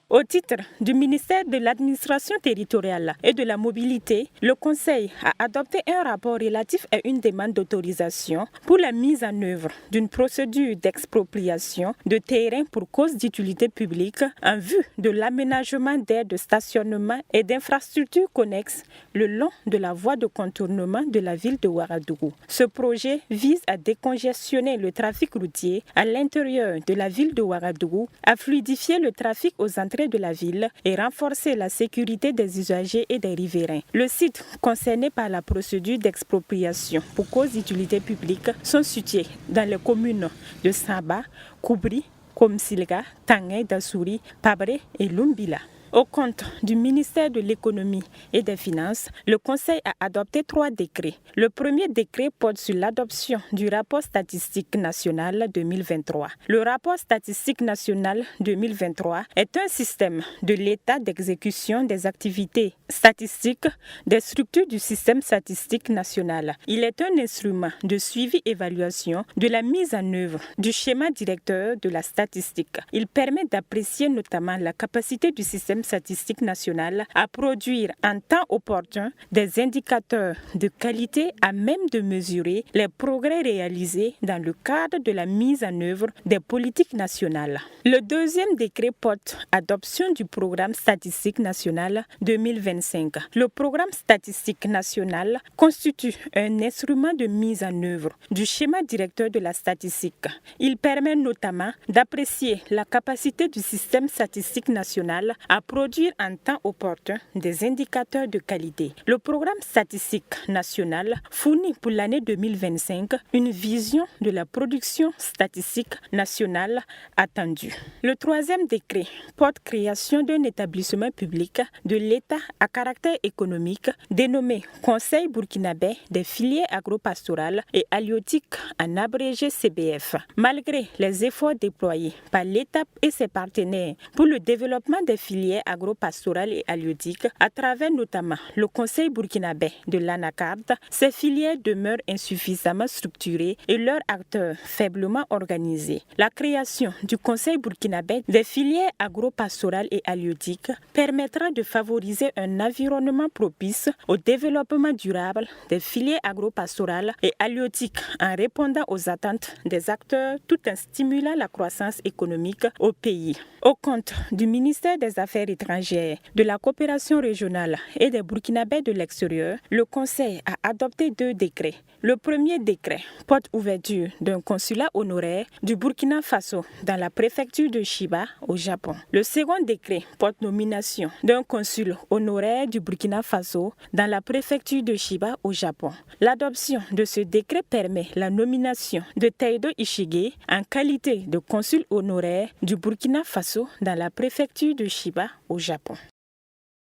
Au titre du ministère de l'Administration territoriale et de la mobilité, le Conseil a adopté un rapport relatif à une demande d'autorisation pour la mise en œuvre d'une procédure d'expropriation de terrain pour cause d'utilité publique en vue de l'aménagement d'aires de stationnement et d'infrastructures connexes le long de la voie de contournement de la ville de Ouagadougou. Ce projet vise à décongestionner le trafic routier à l'intérieur de la ville de Ouagadougou, à fluidifier le trafic aux entrées de la ville et renforcer la sécurité des usagers et des riverains. Le site concerné par la procédure d'expropriation pour cause d'utilité publique sont situés dans les communes de Samba, Koubri, Komsilga, Tangay, Dassouri, Pabré et Lumbila. Au compte du ministère de l'Économie et des Finances, le Conseil a adopté 3 décrets. Le premier décret porte sur l'adoption du rapport statistique national 2023. Le rapport statistique national 2023 est un système de l'état d'exécution des activités statistiques des structures du système statistique national. Il est un instrument de suivi-évaluation de la mise en œuvre du schéma directeur de la statistique. Il permet d'apprécier notamment la capacité du système statistique national à produire en temps opportun des indicateurs de qualité à même de mesurer les progrès réalisés dans le cadre de la mise en œuvre des politiques nationales. Le deuxième décret porte adoption du programme statistique national 2025. Le programme statistique national constitue un instrument de mise en œuvre du schéma directeur de la statistique. Il permet notamment d'apprécier la capacité du système statistique national à produire en temps opportun des indicateurs de qualité. Le programme statistique national fournit pour l'année 2025 une vision de la production statistique nationale attendue. Le troisième décret porte création d'un établissement public de l'État à caractère économique dénommé Conseil burkinabé des filières agropastorales et halieutiques en abrégé CBF. Malgré les efforts déployés par l'État et ses partenaires pour le développement des filières agropastorales et halieutiques, à travers notamment le Conseil burkinabé de l'ANACARD, ces filières demeurent insuffisamment structurées et leurs acteurs faiblement organisés. La création du Conseil burkinabé des filières agropastorales et halieutiques permettra de favoriser un environnement propice au développement durable des filières agropastorales et halieutiques en répondant aux attentes des acteurs tout en stimulant la croissance économique au pays. Au compte du ministère des Affaires étrangères, de la coopération régionale et des Burkinabés de l'extérieur, le Conseil a adopté 2 décrets. Le premier décret porte ouverture d'un consulat honoraire du Burkina Faso dans la préfecture de Chiba au Japon. Le second décret porte nomination d'un consul honoraire du Burkina Faso dans la préfecture de Chiba au Japon. L'adoption de ce décret permet la nomination de Taido Ishige en qualité de consul honoraire du Burkina Faso dans la préfecture de Chiba au Japon.